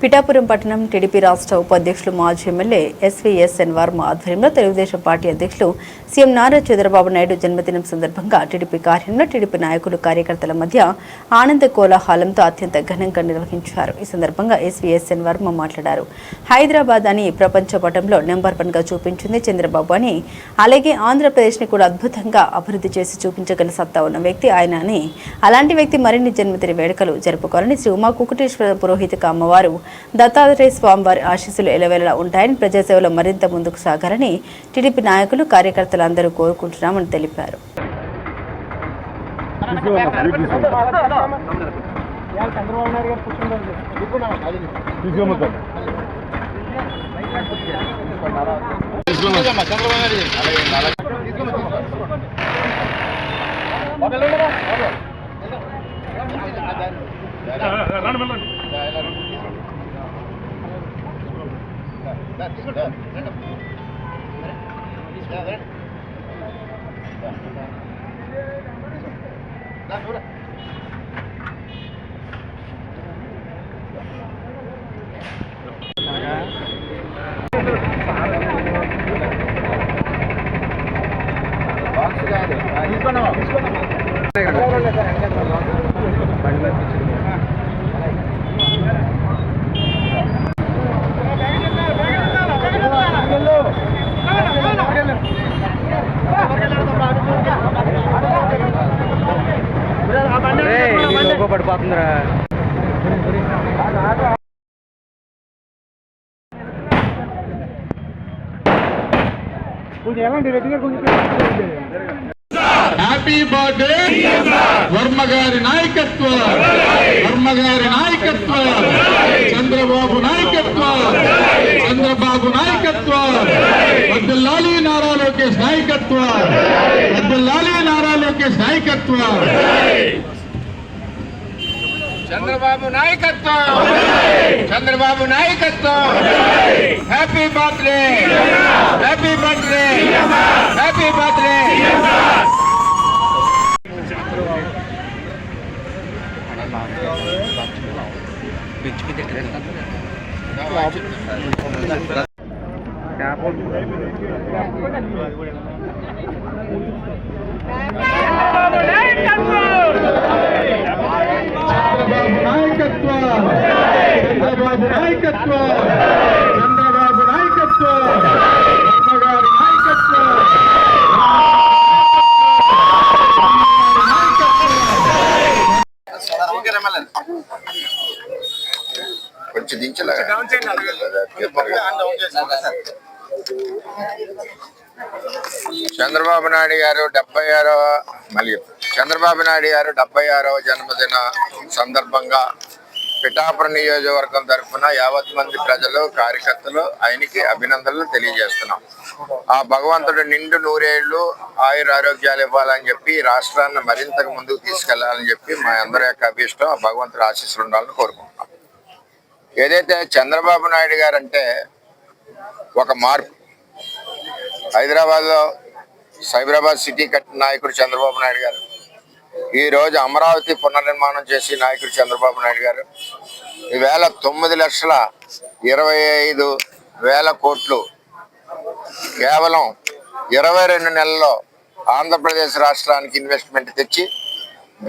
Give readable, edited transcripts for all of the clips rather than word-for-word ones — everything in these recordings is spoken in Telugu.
పిఠాపురం పట్టణం టీడీపీ రాష్ట్ర ఉపాధ్యక్షులు మాజీ ఎమ్మెల్యే ఎస్వీఎస్ఎన్ వర్మ ఆధ్వర్యంలో తెలుగుదేశం పార్టీ అధ్యక్షులు సీఎం నారా చంద్రబాబు నాయుడు జన్మదినం సందర్భంగా టీడీపీ కార్యాలయంలో టీడీపీ నాయకులు కార్యకర్తల మధ్య ఆనంద కోలాహలంతో అత్యంత ఘనంగా నిర్వహించారు. ఈ సందర్భంగా ఎస్వీఎస్ఎన్ వర్మ మాట్లాడారు. హైదరాబాద్ అని ప్రపంచ పటంలో నెంబర్ 1 గా చూపించింది చంద్రబాబు అని, అలాగే ఆంధ్రప్రదేశ్ ని కూడా అద్భుతంగా అభివృద్ధి చేసి చూపించగల సత్తా ఉన్న వ్యక్తి ఆయన అని, అలాంటి వ్యక్తి మరిన్ని జన్మదిన వేడుకలు జరుపుకోవాలని శ్రీ ఉమా కుకుటేశ్వర పురోహితక అమ్మవారు దత్తాత్రేయ స్వామివారి ఆశీస్సులు ఎలవేళలా ఉంటాయని, ప్రజాసేవలో మరింత ముందుకు సాగాలని టీడీపీ నాయకులు కార్యకర్తలు అందరూ కోరుకుంటున్నామని తెలిపారు. పడిపోతుందిరా. హ్యాపీ బర్త్డే వర్మ గారి నాయకత్వం, వర్మ గారి నాయకత్వం, చంద్రబాబు నాయకత్వం, చంద్రబాబు నాయకత్వం, వద్దులాలి నారా లోకేష్ నాయకత్వం, వద్దులాలి నారా లోకేష్ నాయకత్వం, చంద్రబాబు నాయకత్వం, చంద్రబాబు నాయకత్వం. Happy birthday, happy birthday, happy birthday. Chandrababu నాయకత్వం, చంద్రబాబు నాయకత్వం, గారి నాయకత్వం, కొంచెం దించలే. చంద్రబాబు నాయుడు గారు 76వ జన్మదిన సందర్భంగా పిఠాపురం నియోజకవర్గం తరఫున యావత్ మంది ప్రజలు కార్యకర్తలు ఆయనకి అభినందనలు తెలియజేస్తున్నాం. ఆ భగవంతుడు నిండు నూరేళ్లు ఆయురారోగ్యాలు ఇవ్వాలని చెప్పి రాష్ట్రాన్ని మరింతగా ముందుకు తీసుకెళ్లాలని చెప్పి మా అందరి యొక్క అభిష్టం. ఆ భగవంతుడు ఆశీస్సులు ఉండాలని కోరుకుంటున్నాం. ఏదైతే చంద్రబాబు నాయుడు గారు అంటే ఒక మార్పు. హైదరాబాద్లో సైబరాబాద్ సిటీ కట్టిన నాయకుడు చంద్రబాబు నాయుడు గారు, ఈ రోజు అమరావతి పునర్నిర్మాణం చేసి నాయకుడు చంద్రబాబు నాయుడు గారు, ఈవేళ 9,25,000 కోట్లు కేవలం 22 నెలల్లో ఆంధ్రప్రదేశ్ రాష్ట్రానికి ఇన్వెస్ట్మెంట్ తెచ్చి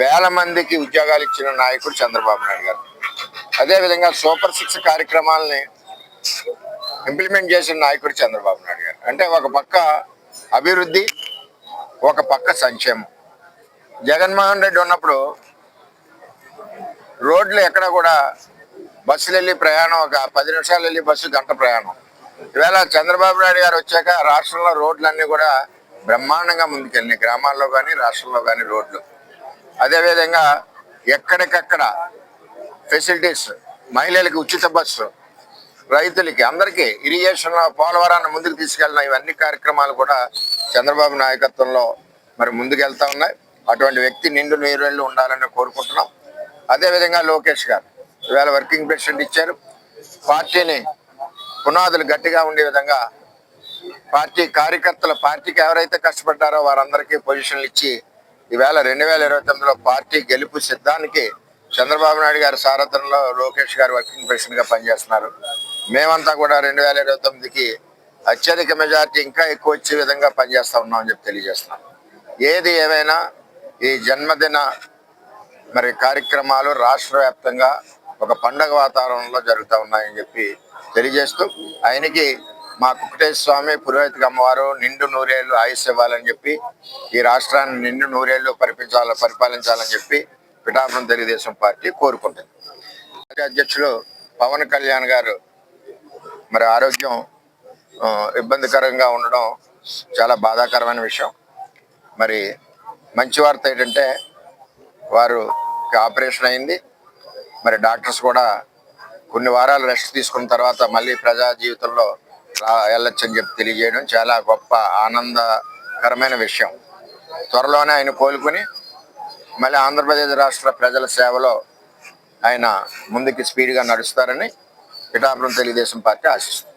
వేల మందికి ఉద్యోగాలు ఇచ్చిన నాయకుడు చంద్రబాబు నాయుడు గారు. అదేవిధంగా సూపర్ 6 కార్యక్రమాలని ఇంప్లిమెంట్ చేసిన నాయకుడు చంద్రబాబు నాయుడు గారు. అంటే ఒక పక్క అభివృద్ధి, ఒక పక్క సంక్షేమం. జగన్మోహన్ రెడ్డి ఉన్నప్పుడు రోడ్లు ఎక్కడ కూడా బస్సులు వెళ్ళి ప్రయాణం ఒక 10 నిమిషాలు వెళ్ళి బస్సు గంట ప్రయాణం. ఈవేళ చంద్రబాబు నాయుడు గారు వచ్చాక రాష్ట్రంలో రోడ్లన్నీ కూడా బ్రహ్మాండంగా ముందుకెళ్ళినాయి. గ్రామాల్లో కానీ రాష్ట్రంలో కానీ రోడ్లు. అదేవిధంగా ఎక్కడికక్కడ ఫెసిలిటీస్, మహిళలకి ఉచిత బస్సు, రైతులకి అందరికీ ఇరిగేషన్లో పోలవరాన్ని ముందుకు తీసుకెళ్ళిన ఇవన్నీ కార్యక్రమాలు కూడా చంద్రబాబు నాయకత్వంలో మరి ముందుకెళ్తా ఉన్నాయి. అటువంటి వ్యక్తి నిండు నీరెళ్ళు ఉండాలని కోరుకుంటున్నాం. అదేవిధంగా లోకేష్ గారు ఈవేళ వర్కింగ్ ప్రెసిడెంట్ ఇచ్చారు. పార్టీని పునాదులు గట్టిగా ఉండే విధంగా పార్టీ కార్యకర్తలు, పార్టీకి ఎవరైతే కష్టపడ్డారో వారందరికీ పొజిషన్లు ఇచ్చి ఈవేళ 2029లో పార్టీ గెలుపు సిద్ధానికి చంద్రబాబు నాయుడు గారి సారథ్యంలో లోకేష్ గారు వర్కింగ్ ప్రెసిడెంట్ గా పనిచేస్తున్నారు. మేమంతా కూడా 2029కి అత్యధిక మెజార్టీ ఇంకా ఎక్కువ వచ్చే విధంగా పనిచేస్తా ఉన్నామని చెప్పి తెలియజేస్తున్నాం. ఏది ఏమైనా ఈ జన్మదిన కార్యక్రమాలు రాష్ట్ర వ్యాప్తంగా ఒక పండగ వాతావరణంలో జరుగుతూ ఉన్నాయని చెప్పి తెలియజేస్తూ, ఆయనకి మా కుక్కటేశ్వర స్వామి పురోహితిక అమ్మవారు నిండు నూరేళ్లు ఆయుష్ ఇవ్వాలని చెప్పి, ఈ రాష్ట్రాన్ని నిండు నూరేళ్లు పరిపాలించాలని చెప్పి పిఠాపురం తెలుగుదేశం పార్టీ కోరుకుంటుంది. అధ్యక్షులు పవన్ కళ్యాణ్ గారు ఆరోగ్యం ఇబ్బందికరంగా ఉండడం చాలా బాధాకరమైన విషయం. మంచి వార్త ఏంటంటే వారికి ఆపరేషన్ అయింది. డాక్టర్స్ కూడా కొన్ని వారాలు రెస్ట్ తీసుకున్న తర్వాత మళ్ళీ ప్రజా జీవితంలో వెళ్ళొచ్చని చెప్పి తెలియజేయడం చాలా గొప్ప ఆనందకరమైన విషయం. త్వరలోనే ఆయన కోలుకుని మళ్ళీ ఆంధ్రప్రదేశ్ రాష్ట్ర ప్రజల సేవలో ఆయన ముందుకి స్పీడ్గా నడుస్తారని పిఠాపురం తెలుగుదేశం పార్టీ ఆశిస్తుంది.